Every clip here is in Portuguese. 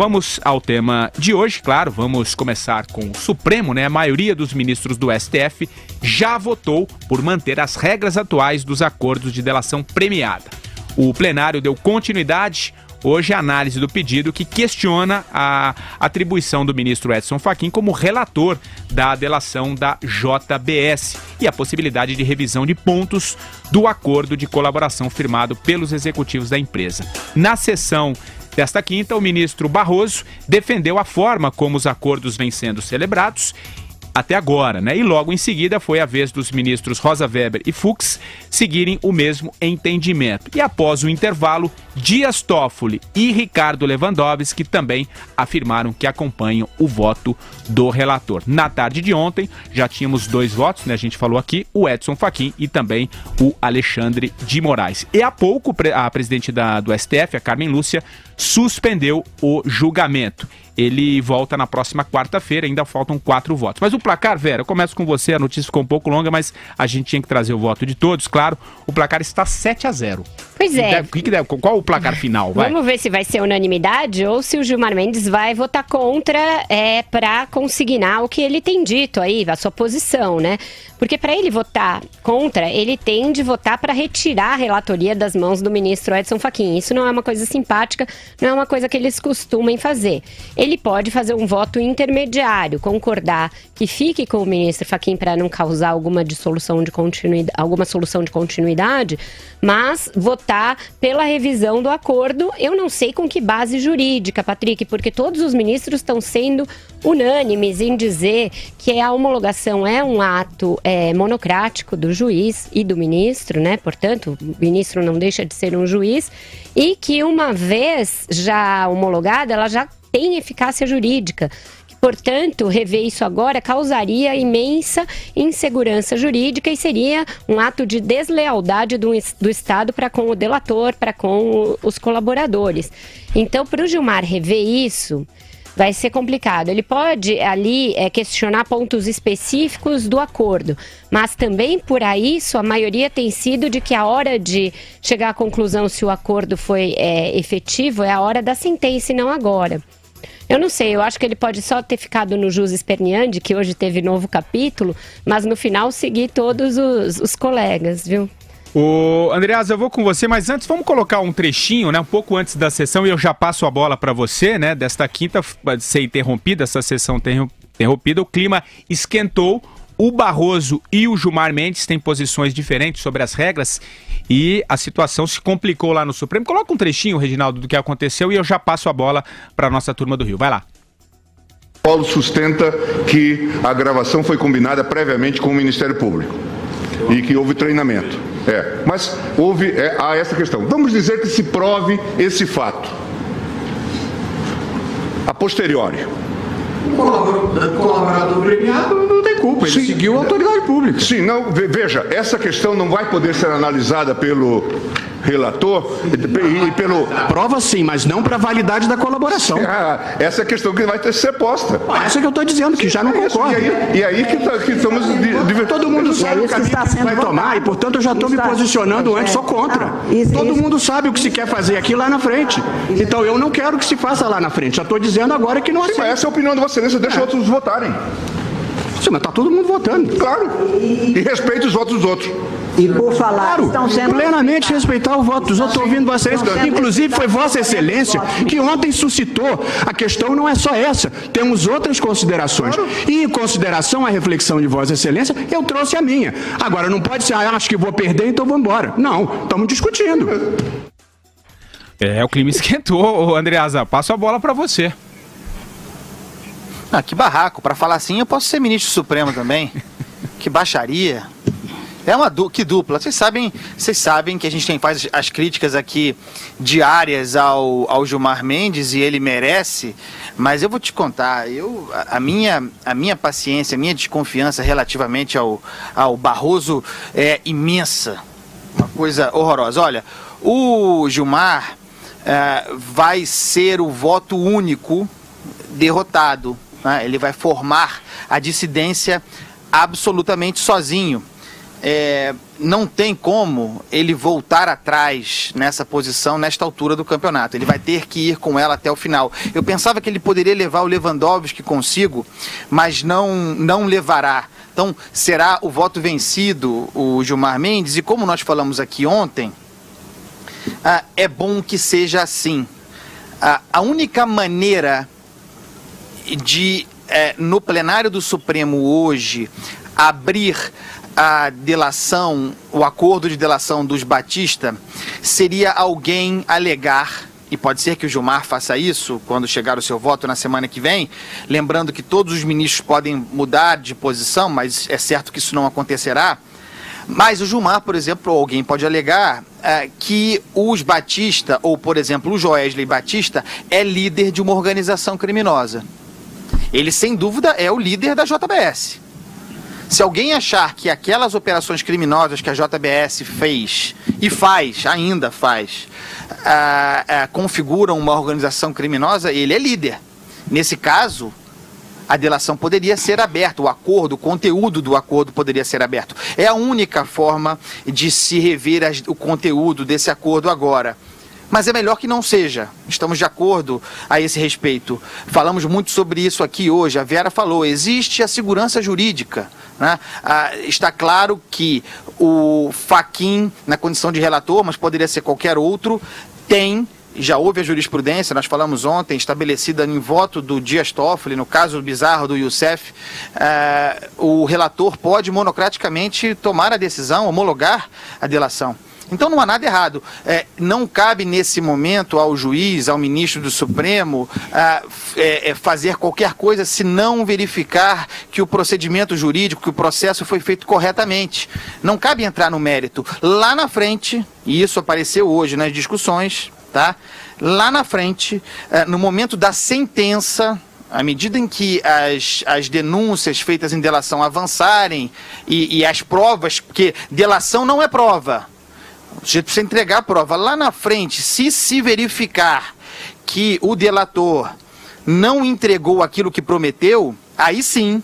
vamos ao tema de hoje, claro, vamos começar com o Supremo, né? A maioria dos ministros do STF já votou por manter as regras atuais dos acordos de delação premiada. O plenário deu continuidade hoje à análise do pedido que questiona a atribuição do ministro Edson Fachin como relator da delação da JBS e a possibilidade de revisão de pontos do acordo de colaboração firmado pelos executivos da empresa. Na sessão desta quinta, o ministro Barroso defendeu a forma como os acordos vêm sendo celebrados até agora, né? E logo em seguida foi a vez dos ministros Rosa Weber e Fux seguirem o mesmo entendimento. E após o intervalo, Dias Toffoli e Ricardo Lewandowski também afirmaram que acompanham o voto do relator. Na tarde de ontem, já tínhamos 2 votos, né? A gente falou aqui, o Edson Fachin e também o Alexandre de Moraes. E há pouco, a presidente do STF, a Carmen Lúcia, suspendeu o julgamento. Ele volta na próxima quarta-feira, ainda faltam 4 votos. Mas o placar, Vera, eu começo com você, a notícia ficou um pouco longa, mas a gente tinha que trazer o voto de todos, claro. O placar está 7-0. Pois é. Qual o placar final? Vai? Vamos ver se vai ser unanimidade ou se o Gilmar Mendes vai votar contra para consignar o que ele tem dito aí, a sua posição, né? Porque para ele votar contra, ele tem de votar para retirar a relatoria das mãos do ministro Edson Fachin. Isso não é uma coisa simpática, não é uma coisa que eles costumam fazer. Ele pode fazer um voto intermediário, concordar que fique com o ministro Fachin para não causar alguma solução de continuidade, mas votar pela revisão do acordo. Eu não sei com que base jurídica, Patrick, porque todos os ministros estão sendo unânimes em dizer que a homologação é um ato monocrático do juiz e do ministro, né? Portanto, o ministro não deixa de ser um juiz e que uma vez já homologada, ela já tem eficácia jurídica. Portanto, rever isso agora causaria imensa insegurança jurídica e seria um ato de deslealdade do Estado para com o delator, para com os colaboradores. Então, para o Gilmar rever isso, vai ser complicado. Ele pode ali questionar pontos específicos do acordo, mas também por isso a maioria tem sido de que a hora de chegar à conclusão se o acordo foi efetivo é a hora da sentença e não agora. Eu não sei, eu acho que ele pode só ter ficado no jus esperneandi, que hoje teve novo capítulo, mas no final seguir todos os colegas, viu? Andreasa, eu vou com você, mas antes vamos colocar um trechinho, né, um pouco antes da sessão, e eu já passo a bola para você, né, desta quinta, ser interrompida, essa sessão interrompida, o clima esquentou, o Barroso e o Gilmar Mendes têm posições diferentes sobre as regras e a situação se complicou lá no Supremo. Coloca um trechinho, Reginaldo, do que aconteceu e eu já passo a bola para a nossa turma do Rio. Vai lá. Paulo sustenta que a gravação foi combinada previamente com o Ministério Público e que houve treinamento. Mas há essa questão. Vamos dizer que se prove esse fato. A posteriori. O colaborador premiado não tem culpa, ele seguiu a autoridade pública. Sim, não, veja, essa questão não vai poder ser analisada pelo relator e pelo... Prova sim, mas não para a validade da colaboração. Essa é a questão que vai ter que ser posta. Essa que eu estou dizendo, que já não concordo. E aí que estamos... Todo mundo sabe o caminho que vai tomar e, portanto, eu já estou me posicionando antes, só contra. Todo mundo sabe o que se quer fazer aqui lá na frente. Então, eu não quero que se faça lá na frente. Já estou dizendo agora que não aceito. Mas essa é a opinião de Vossa Excelência, deixa outros votarem. Sim, mas está todo mundo votando. Claro. E respeite os votos dos outros. E por falar, claro, plenamente respeitar o voto dos outros. Estou ouvindo Vossa Excelência. Inclusive, foi Vossa Excelência que ontem suscitou. A questão não é só essa. Temos outras considerações. E em consideração à reflexão de Vossa Excelência, eu trouxe a minha. Agora, não pode ser, acho que vou perder, então vou embora. Não, estamos discutindo. O clima esquentou, Andreasa. Passo a bola para você. Que barraco. Para falar assim, eu posso ser ministro supremo também. Que baixaria. Que dupla. Vocês sabem que a gente faz as críticas aqui diárias ao Gilmar Mendes e ele merece, mas eu vou te contar, a minha paciência, a minha desconfiança relativamente ao Barroso é imensa. Uma coisa horrorosa. Olha, o Gilmar vai ser o voto único derrotado, né? Ele vai formar a dissidência absolutamente sozinho. não tem como ele voltar atrás nessa posição, nesta altura do campeonato. Ele vai ter que ir com ela até o final. Eu pensava que ele poderia levar o Lewandowski consigo, mas não levará. Então, será o voto vencido, o Gilmar Mendes, e como nós falamos aqui ontem, é bom que seja assim. A única maneira de, no plenário do Supremo hoje, abrir a delação, o acordo de delação dos Batista, seria alguém alegar, e pode ser que o Gilmar faça isso quando chegar o seu voto na semana que vem, lembrando que todos os ministros podem mudar de posição, mas é certo que isso não acontecerá. Mas o Gilmar, por exemplo, alguém pode alegar que os Batista, ou por exemplo o Joesley Batista, é líder de uma organização criminosa. Ele sem dúvida é o líder da JBS. Se alguém achar que aquelas operações criminosas que a JBS fez, e ainda faz, configuram uma organização criminosa, ele é líder. Nesse caso, a delação poderia ser aberta, o acordo, o conteúdo do acordo poderia ser aberto. É a única forma de se rever o conteúdo desse acordo agora. Mas é melhor que não seja. Estamos de acordo a esse respeito. Falamos muito sobre isso aqui hoje. A Vera falou, existe a segurança jurídica, né? Está claro que o Fachin, na condição de relator, mas poderia ser qualquer outro, já houve a jurisprudência, nós falamos ontem, estabelecida em voto do Dias Toffoli, no caso bizarro do Youssef, o relator pode monocraticamente tomar a decisão, homologar a delação. Então não há nada errado. Não cabe nesse momento ao juiz, ao ministro do Supremo, fazer qualquer coisa se não verificar que o procedimento jurídico, que o processo foi feito corretamente. Não cabe entrar no mérito. Lá na frente, e isso apareceu hoje nas discussões, tá? Lá na frente, no momento da sentença, à medida em que as denúncias feitas em delação avançarem e as provas, porque delação não é prova, o sujeito precisa entregar a prova. Lá na frente, se verificar que o delator não entregou aquilo que prometeu, aí sim,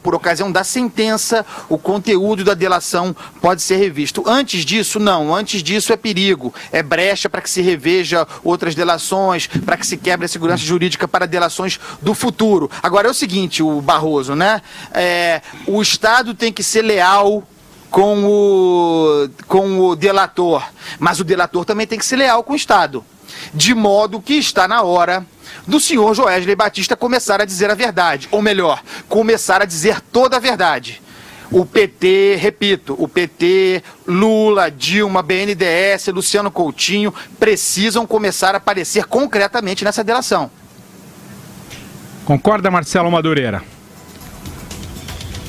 por ocasião da sentença, o conteúdo da delação pode ser revisto. Antes disso, não. Antes disso é perigo. É brecha para que se reveja outras delações, para que se quebre a segurança jurídica para delações do futuro. Agora é o seguinte, o Barroso, né? O Estado tem que ser leal com o delator, mas o delator também tem que ser leal com o Estado, de modo que está na hora do senhor Joesley Batista começar a dizer a verdade, ou melhor, começar a dizer toda a verdade. O PT, repito, o PT, Lula, Dilma, BNDES, Luciano Coutinho precisam começar a aparecer concretamente nessa delação. Concorda, Marcelo Madureira?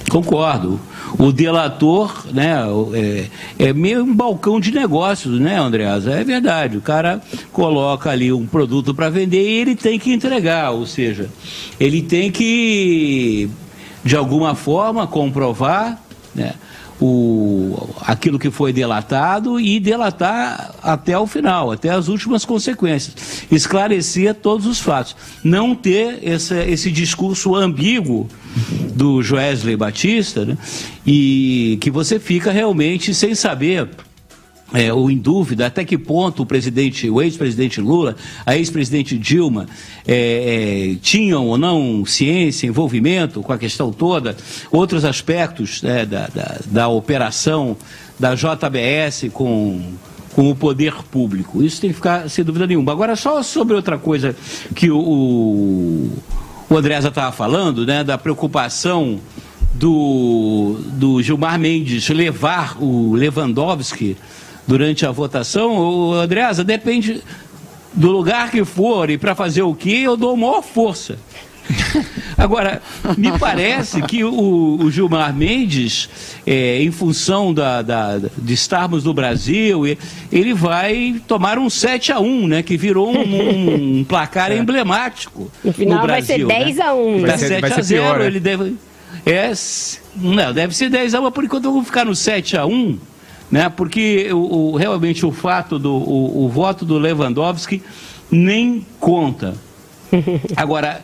Concordo. O delator, né, é meio um balcão de negócios, né, Andreasa? É verdade, o cara coloca ali um produto para vender e ele tem que entregar, ou seja, ele tem que, de alguma forma, comprovar, né, aquilo que foi delatado e delatar até o final, até as últimas consequências, esclarecer todos os fatos, não ter esse discurso ambíguo do Joesley Batista, né? E que você fica realmente sem saber, ou em dúvida, até que ponto o ex-presidente Lula, a ex-presidente Dilma tinham ou não ciência, envolvimento com a questão toda, outros aspectos, né, da operação da JBS com o poder público. Isso tem que ficar sem dúvida nenhuma. Agora, só sobre outra coisa que o Andreasa estava falando, né, da preocupação do Gilmar Mendes levar o Lewandowski durante a votação. Andreasa, depende do lugar que for e para fazer o quê, eu dou maior força. Agora, me parece que o Gilmar Mendes, em função de estarmos no Brasil, ele vai tomar um 7-1, né, que virou um placar emblemático no final Brasil. Vai ser 10-1. Vai ser 7-0, ele deve... não, deve ser 10-1, mas por enquanto eu vou ficar no 7-1, né, porque realmente o fato o voto do Lewandowski nem conta. Agora,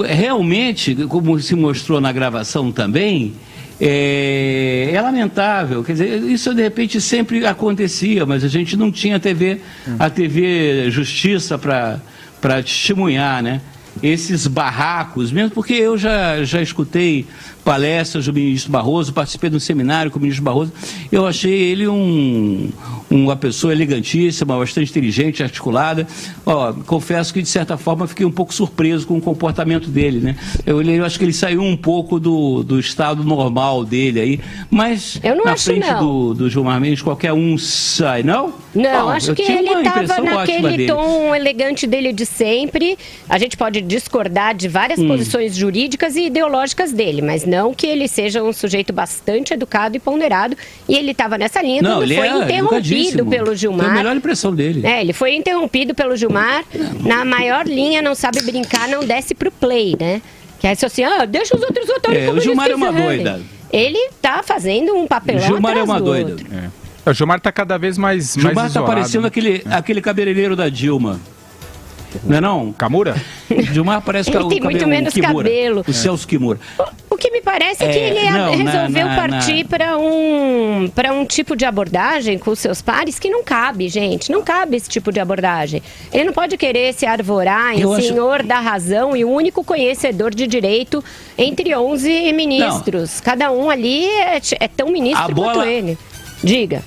realmente, como se mostrou na gravação também, É lamentável, quer dizer, isso de repente sempre acontecia, mas a gente não tinha a TV Justiça para testemunhar, né? Esses barracos, mesmo porque eu já escutei palestras do ministro Barroso, participei de um seminário com o ministro Barroso, eu achei ele uma pessoa elegantíssima, bastante inteligente, articulada. Confesso que de certa forma fiquei um pouco surpreso com o comportamento dele, né? Eu acho que ele saiu um pouco do estado normal dele aí, mas na frente do Gilmar Mendes qualquer um sai, não? Não, acho que ele estava naquele tom elegante dele de sempre. A gente pode discordar de várias posições jurídicas e ideológicas dele, mas não que ele seja um sujeito bastante educado e ponderado. E ele estava nessa linha quando foi interrompido pelo Gilmar. Foi a melhor impressão dele. Ele foi interrompido pelo Gilmar na maior linha, não sabe brincar, não desce pro play, né? Que é assim, deixa os outros votarem como o Gilmar é uma doida. Ele tá fazendo um papelão atrás do outro. Gilmar é uma doida. O Gilmar tá cada vez mais Gilmar isolado. Tá parecendo aquele cabeleireiro da Dilma. Não é não? Camura? Gilmar parece que ele tem muito menos cabelo. O Celso Kimura. O que me parece é que ele resolveu partir para um tipo de abordagem com os seus pares que não cabe, gente. Não cabe esse tipo de abordagem. Ele não pode querer se arvorar em senhor da razão e o único conhecedor de direito entre 11 ministros. Não. Cada um ali é tão ministro quanto ele. Diga.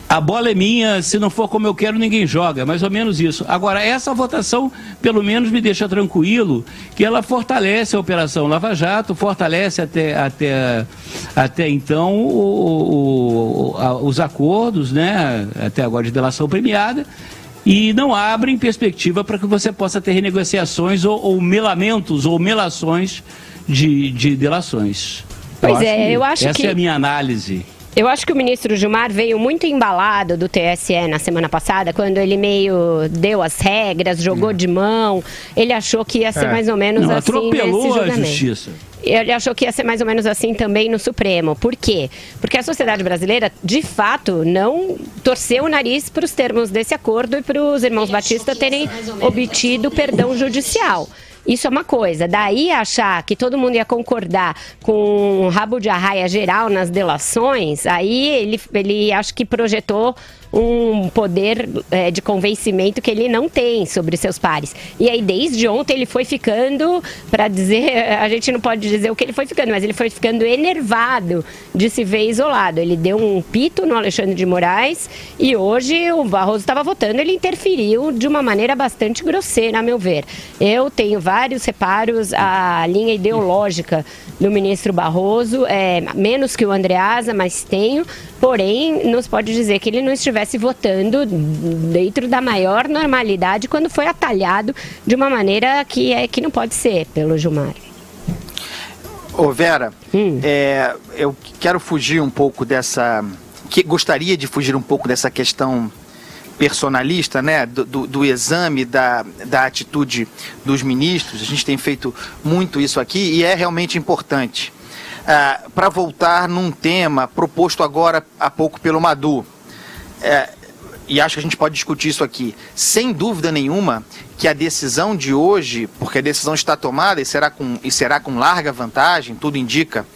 A bola é minha, se não for como eu quero, ninguém joga, mais ou menos isso. Agora, essa votação, pelo menos, me deixa tranquilo, que ela fortalece a Operação Lava Jato, fortalece até então os acordos, né, até agora de delação premiada, e não abrem perspectiva para que você possa ter renegociações ou melamentos ou melações de delações. Eu acho que... Essa é a minha análise. Eu acho que o ministro Gilmar veio muito embalado do TSE na semana passada, quando ele meio deu as regras, jogou de mão. Ele achou que ia ser mais ou menos assim atropelou a justiça. Ele achou que ia ser mais ou menos assim também no Supremo. Por quê? Porque a sociedade brasileira, de fato, não torceu o nariz para os termos desse acordo e para os irmãos Batista terem obtido perdão judicial. Isso é uma coisa. Daí achar que todo mundo ia concordar com um rabo de arraia geral nas delações, aí ele acho que projetou um poder de convencimento que ele não tem sobre seus pares. E aí, desde ontem, ele foi ficando, para dizer, a gente não pode dizer o que ele foi ficando, mas ele foi ficando enervado de se ver isolado. Ele deu um pito no Alexandre de Moraes e hoje o Barroso estava votando, ele interferiu de uma maneira bastante grosseira, a meu ver. Eu tenho vários reparos à linha ideológica do ministro Barroso, menos que o Andreasa, mas tenho, porém, não se pode dizer que ele não estivesse votando dentro da maior normalidade quando foi atalhado de uma maneira que não pode ser pelo Gilmar. Ô Vera, eu quero fugir um pouco gostaria de fugir um pouco dessa questão personalista, né, do exame da atitude dos ministros. A gente tem feito muito isso aqui e é realmente importante. Para voltar num tema proposto agora há pouco pelo Madhu, e acho que a gente pode discutir isso aqui, sem dúvida nenhuma que a decisão de hoje, porque a decisão está tomada e será com larga vantagem, tudo indica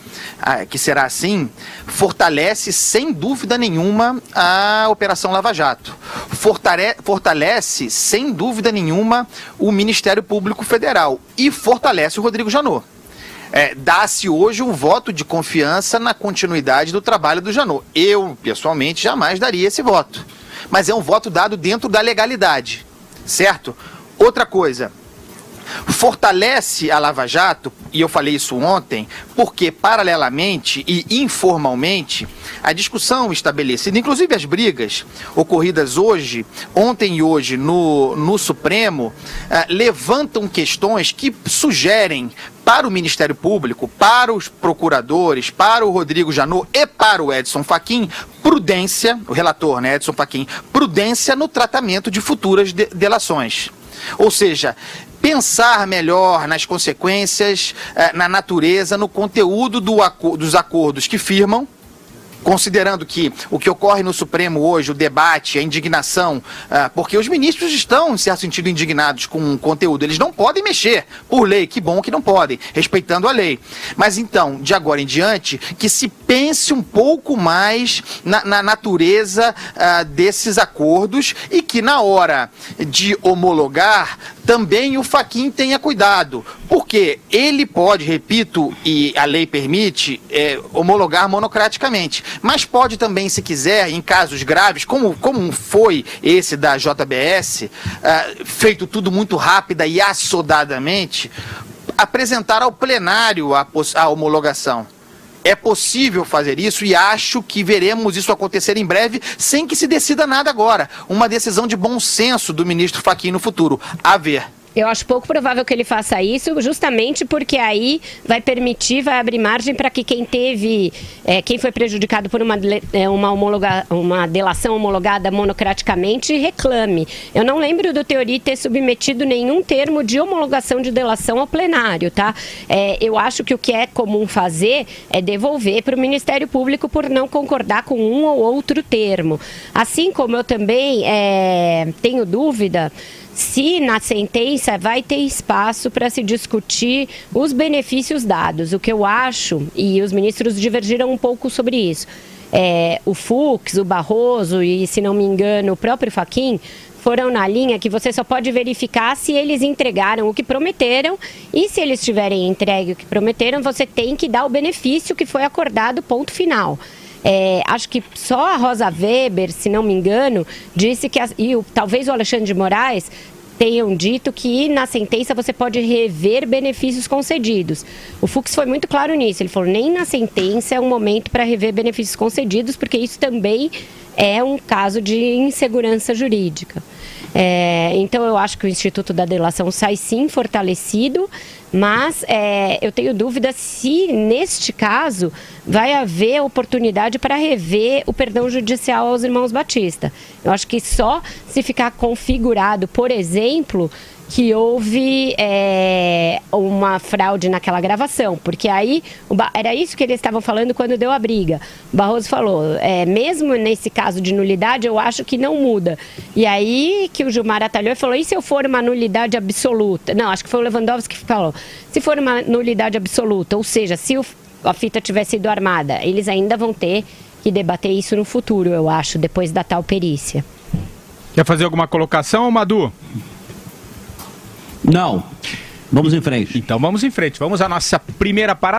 que será assim, fortalece sem dúvida nenhuma a Operação Lava Jato, fortalece sem dúvida nenhuma o Ministério Público Federal e fortalece o Rodrigo Janot. Dá-se hoje um voto de confiança na continuidade do trabalho do Janot. Eu, pessoalmente, jamais daria esse voto. Mas é um voto dado dentro da legalidade, certo? Outra coisa, fortalece a Lava Jato, e eu falei isso ontem, porque paralelamente e informalmente, a discussão estabelecida, inclusive as brigas ocorridas ontem e hoje no Supremo, levantam questões que sugerem para o Ministério Público, para os procuradores, para o Rodrigo Janot e para o Edson Fachin, prudência, o relator, né, Edson Fachin, prudência no tratamento de futuras delações. Ou seja, pensar melhor nas consequências, na natureza, no conteúdo dos acordos que firmam, considerando que o que ocorre no Supremo hoje, o debate, a indignação, porque os ministros estão, em certo sentido, indignados com o conteúdo. Eles não podem mexer por lei, que bom que não podem, respeitando a lei. Mas então, de agora em diante, que se pense um pouco mais na natureza desses acordos e que na hora de homologar, também o Fachin tenha cuidado, porque ele pode, repito, e a lei permite, homologar monocraticamente, mas pode também, se quiser, em casos graves, como foi esse da JBS, feito tudo muito rápida e assodadamente, apresentar ao plenário a homologação. É possível fazer isso e acho que veremos isso acontecer em breve, sem que se decida nada agora. Uma decisão de bom senso do ministro Fachin no futuro. A ver. Eu acho pouco provável que ele faça isso, justamente porque aí vai abrir margem para que quem foi prejudicado por uma delação homologada monocraticamente reclame. Eu não lembro do Theory ter submetido nenhum termo de homologação de delação ao plenário, tá? Eu acho que o que é comum fazer é devolver para o Ministério Público por não concordar com um ou outro termo. Assim como eu também tenho dúvida se na sentença vai ter espaço para se discutir os benefícios dados. O que eu acho, e os ministros divergiram um pouco sobre isso, o Fux, o Barroso e, se não me engano, o próprio Fachin foram na linha que você só pode verificar se eles entregaram o que prometeram, e se eles tiverem entregue o que prometeram, você tem que dar o benefício que foi acordado, ponto final. Acho que só a Rosa Weber, se não me engano, disse que, talvez o Alexandre de Moraes tenham dito que na sentença você pode rever benefícios concedidos. O Fux foi muito claro nisso, ele falou nem na sentença é um momento para rever benefícios concedidos, porque isso também é um caso de insegurança jurídica. Então eu acho que o Instituto da Delação sai sim fortalecido, mas eu tenho dúvida se neste caso vai haver oportunidade para rever o perdão judicial aos irmãos Batista. Eu acho que só se ficar configurado, por exemplo, que houve uma fraude naquela gravação, porque aí era isso que eles estavam falando quando deu a briga. O Barroso falou, mesmo nesse caso de nulidade, eu acho que não muda. E aí que o Gilmar atalhou e falou, e se eu for uma nulidade absoluta? Não, acho que foi o Lewandowski que falou. Se for uma nulidade absoluta, ou seja, se a fita tiver sido armada, eles ainda vão ter que debater isso no futuro, eu acho, depois da tal perícia. Quer fazer alguma colocação, Madu? Não. Vamos em frente. Então vamos em frente. Vamos à nossa primeira parada.